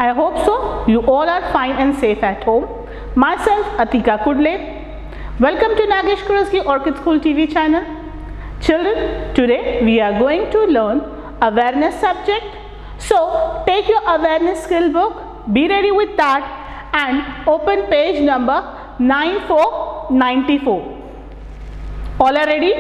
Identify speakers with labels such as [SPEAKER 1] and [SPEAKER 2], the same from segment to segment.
[SPEAKER 1] I hope so. You all are fine and safe at home. Myself, Atika Kudle. Welcome to Nagesh Kurasgi Orchid School TV channel. Children, today we are going to learn awareness subject. So, take your awareness skill book, be ready with that and open page number 9494. All are ready?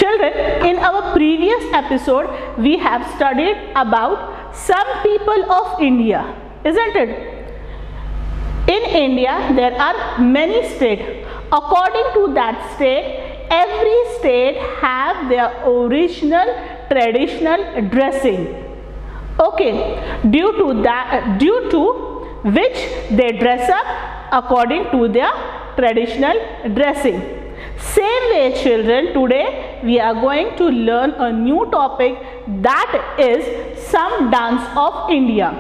[SPEAKER 1] Children, in our previous episode, we have studied about some people of India, isn't it? In India, there are many states. According to that state, every state have their original traditional dressing. Okay, due to which they dress up according to their traditional dressing. Same way, children, today we are going to learn a new topic, that is some dance of India.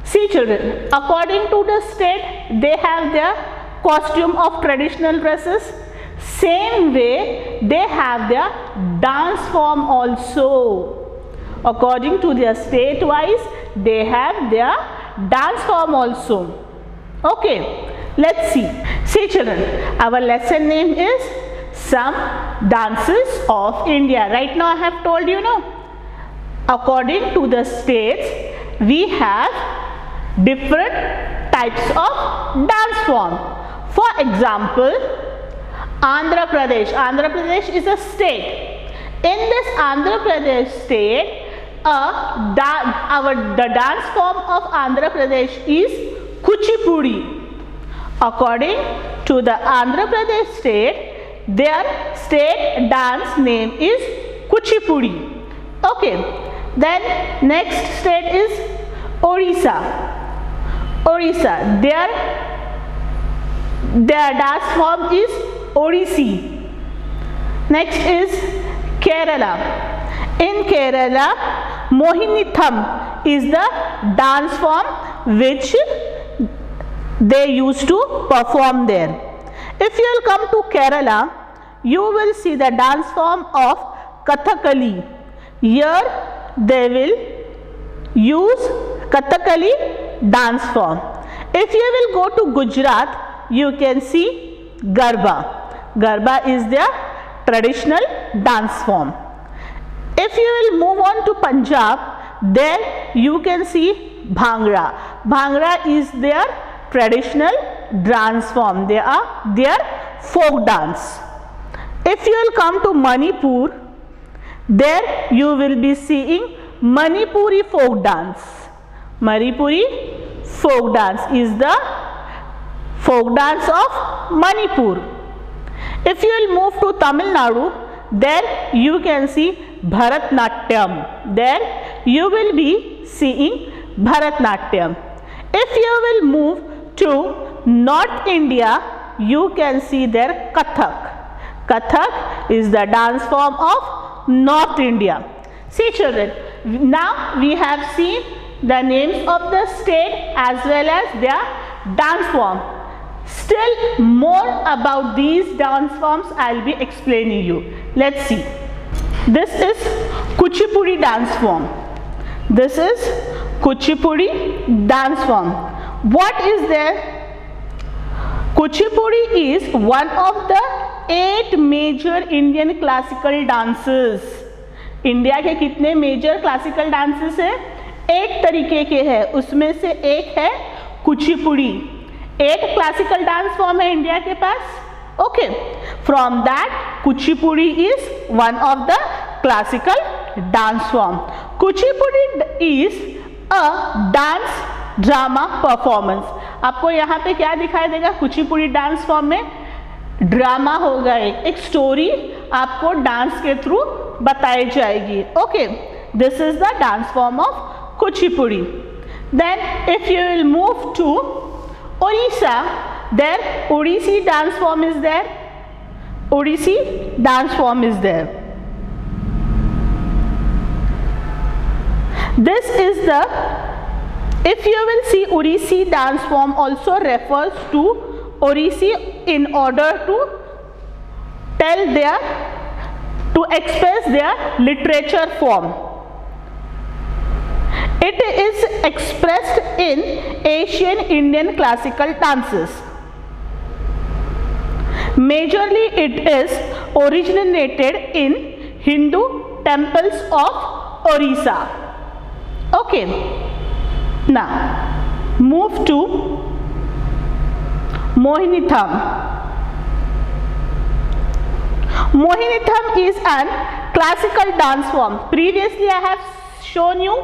[SPEAKER 1] See children, according to the state, they have their costume of traditional dresses. Same way, they have their dance form also. According to their state wise, they have their dance form also. Okay, let's see. See children, our lesson name is Some Dances of India. Right now I have told you, no? According to the states, we have different types of dance form. For example, Andhra Pradesh. Andhra Pradesh is a state. In this Andhra Pradesh state, the dance form of Andhra Pradesh is Kuchipudi. According to the Andhra Pradesh state, their state dance name is Kuchipudi. Okay, then next state is Orissa. Orissa, their dance form is Odissi. Next is Kerala. In Kerala, Mohinitham is the dance form which they used to perform there. If you will come to Kerala, you will see the dance form of Kathakali. Here they will use Kathakali dance form. If you will go to Gujarat, you can see Garba. Garba is their traditional dance form. If you will move on to Punjab, there you can see Bhangra. Bhangra is their traditional dance form. They are their folk dance. If you will come to Manipur, there you will be seeing Manipuri folk dance. Manipuri folk dance is the folk dance of Manipur. If you will move to Tamil Nadu, there you can see Bharatnatyam. There you will be seeing Bharatnatyam. If you will move to North India, you can see there Kathak. Kathak is the dance form of North India. See children, now we have seen the names of the state as well as their dance form. Still more about these dance forms I will be explaining you. Let's see. This is Kuchipudi dance form. This is Kuchipudi dance form. What is there? Kuchipudi is one of the 8 major Indian classical dances. India के कितने major classical dances है? 8 तरीके के हैं. उसमें से एक है कुचिपुड़ी. 8 क्लासिकल डांस फॉर्म है इंडिया के पास. Okay, from that Kuchipudi is one of the classical dance form. Kuchipudi is a dance drama performance. आपको यहाँ पे क्या दिखाई देगा? कुचिपुड़ी डांस फॉर्म में ड्रामा होगा. एक स्टोरी आपको डांस के थ्रू बताई जाएगी. Okay, this is the dance form of Kuchipudi. Then if you will move to Orissa, there Odissi dance form is there. Odissi dance form is there. This is the, if you will see, Odissi dance form also refers to Odissi in order to tell their, to express their literature form. It is expressed in Asian Indian classical dances. Majorly it is originated in Hindu temples of Orissa. Okay, now move to Mohiniyattam. Mohiniyattam is an classical dance form. Previously I have shown you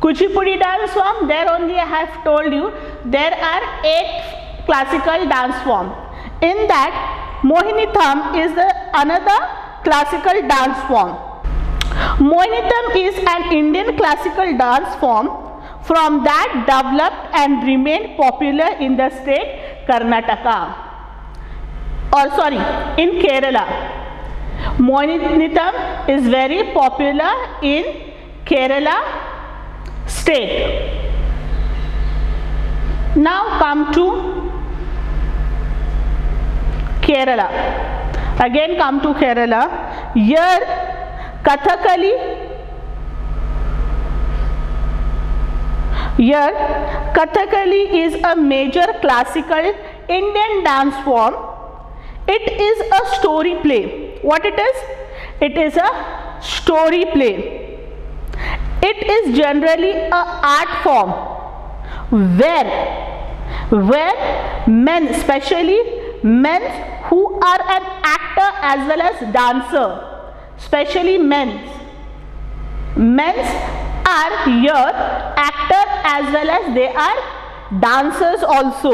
[SPEAKER 1] Kuchipudi dance form. There only I have told you there are 8 classical dance forms. In that, Mohiniyattam is another classical dance form. Mohiniyattam is an Indian classical dance form from that developed and remained popular in the state Karnataka. Or sorry, in Kerala. Mohiniyattam is very popular in Kerala state. Now come to Kerala. Again come to Kerala. Here Kathakali. Here Kathakali is a major classical Indian dance form. It is a story play. What it is? It is a story play. It is generally a art form where men, especially men who are an actor as well as dancer, especially men are here actor as well as they are dancers also.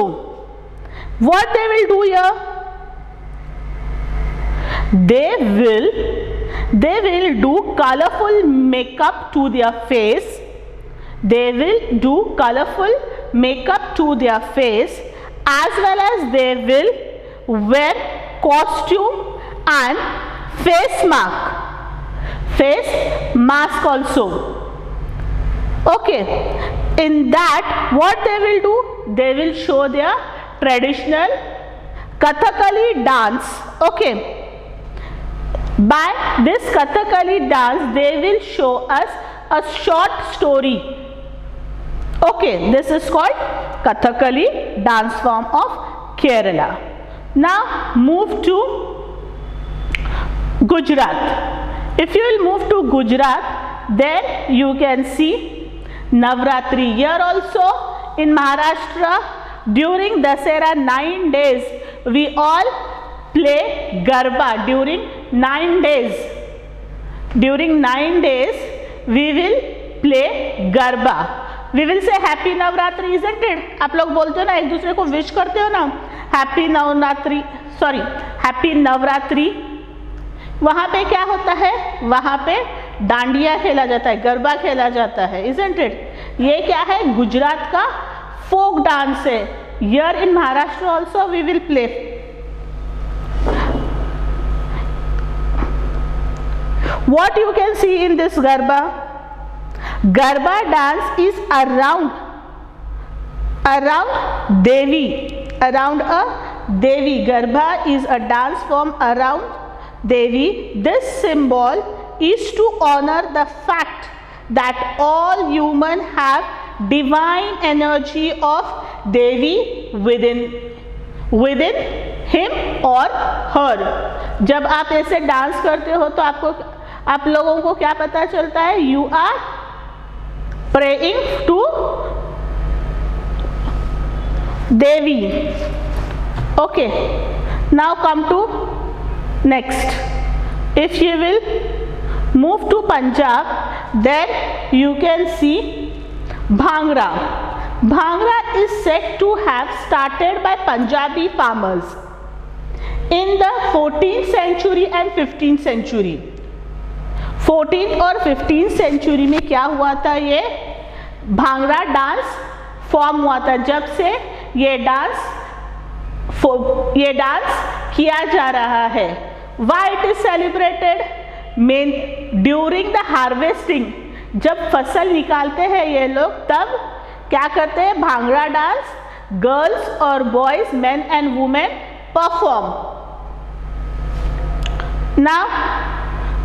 [SPEAKER 1] What they will do here? They will do colorful makeup to their face. They will do colorful makeup to their face as well as they will wear costume and face mask also. Okay, in that what they will do? They will show their traditional Kathakali dance. Okay, by this Kathakali dance they will show us a short story. Okay, this is called Kathakali dance form of Kerala. Now move to Gujarat. If you will move to Gujarat, then you can see Navratri. Here also in Maharashtra during Dasera 9 days we all play Garba. During 9 days we will play Garba. We will say Happy Navratri, isn't it? आप लोग बोलते हो ना, एक दूसरे को wish करते हो ना, Happy Navratri. वहाँ पे क्या होता है? वहाँ पे डांडिया खेला जाता है, गरबा खेला जाता है, isn't it? ये क्या है? गुजरात का फोक डांस है. Here in Maharashtra also we will play. What you can see in this Garba? Garba dance is around Devi, around a Devi. Garba is a dance form around Devi. This symbol is to honor the fact that all humans have divine energy of Devi within him or her. जब आप ऐसे dance करते हो तो आप लोगों को क्या पता चलता है? You are praying to Devi. Okay, now come to next. If you will move to Punjab, then you can see Bhangra. Bhangra is said to have started by Punjabi farmers in the 14th century and 15th century. 14th और 15th century में क्या हुआ था? ये bhangra dance form हुआ था. जब से ये डांस किया जा रहा है. Why it is celebrated? During the harvesting, जब फसल निकालते हैं ये लोग, तब क्या करते हैं? भांगड़ा डांस गर्ल्स और boys, main and women perform. Now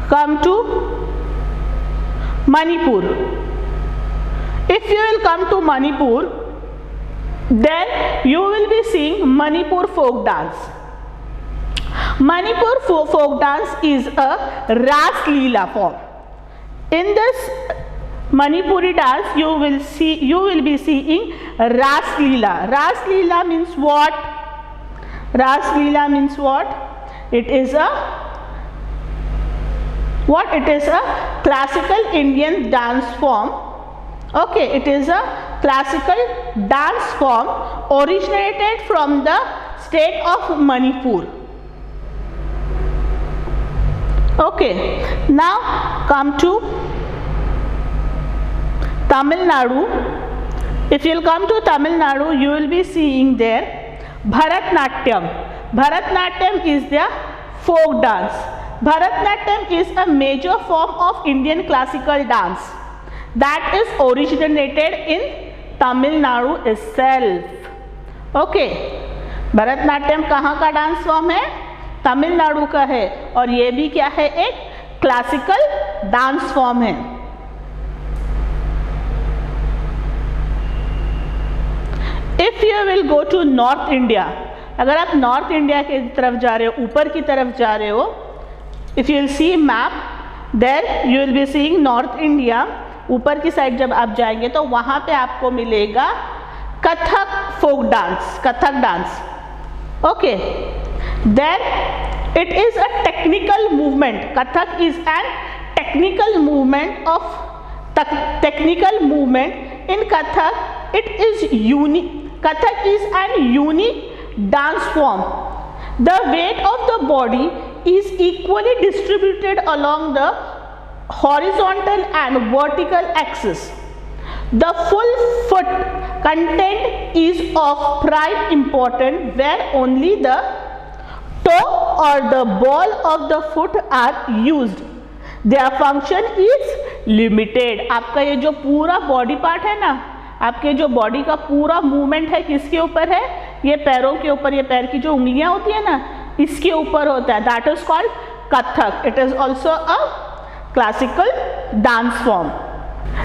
[SPEAKER 1] come to Manipur. If you will come to Manipur, then you will be seeing Manipur folk dance. Manipur folk dance is a Ras Leela form. In this Manipuri dance, you will be seeing Ras Leela. Ras Leela means what? Ras Leela means what? It is a classical Indian dance form. Okay, it is a classical dance form originated from the state of Manipur. Okay, now come to Tamil Nadu. If you will come to Tamil Nadu, you will be seeing there Bharatnatyam. Bharatnatyam is their folk dance. Bharatnatyam is a major form of Indian classical dance that is originated in Tamil Nadu itself. Okay, Bharatanatyam कहाँ का dance form है? तमिलनाडु का है, और ये भी क्या है? एक क्लासिकल डांस फॉर्म है. If you will go to North India, अगर आप नॉर्थ इंडिया की तरफ जा रहे हो, ऊपर की तरफ जा रहे हो, if you will see map, there you will be seeing North India. ऊपर की साइड जब आप जाएंगे तो वहां पे आपको मिलेगा Kathak folk dance, Kathak dance. Okay, then it is a technical movement. Kathak is an technical movement in Kathak. It is unique. Kathak is an unique dance form. The weight of the body is equally distributed along the horizontal and vertical axis. The full foot content is of prime importance, where only the toe or the ball of the foot are used. Their function is limited. आपका ये जो पूरा body part है ना, आपके जो body का पूरा मूवमेंट है, किसके ऊपर है? ये पैरों के ऊपर. ये पैर की जो उंगलियां होती है ना, इसके ऊपर होता है. That is called Kathak. It is also a classical dance form.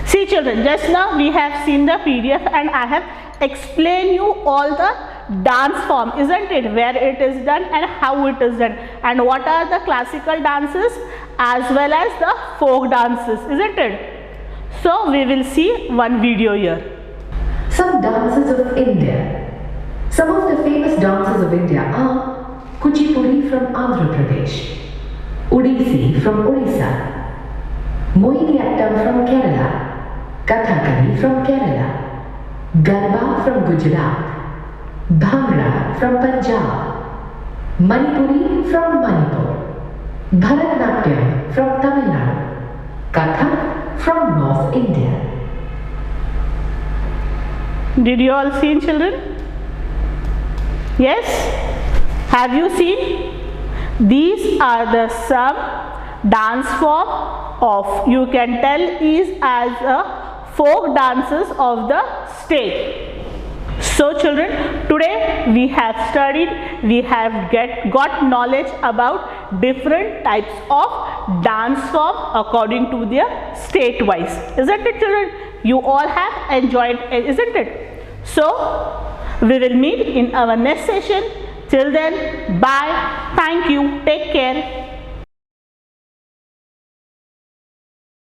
[SPEAKER 1] See children, just now we have seen the PDF and I have explained you all the dance form, isn't it? Where it is done and how it is done, and what are the classical dances as well as the folk dances, isn't it? So we will see one video here.
[SPEAKER 2] Some dances of India. Some of the famous dances of India are Kuchipudi from Andhra Pradesh, Odissi from Orissa, Mohiniyattam from Kerala, Kathakali from Kerala, Garba from Gujarat, Bhangra from Punjab, Manipuri from Manipur, Bharatnatyam from Tamil Nadu, Kathak from North India.
[SPEAKER 1] Did you all see, children? Yes? Have you seen? These are the some dance form of, you can tell, is as a folk dances of the state. So children, today we have studied, we have got knowledge about different types of dance form according to their state wise, isn't it children? You all have enjoyed, isn't it? So we will meet in our next session. Till then, bye. Thank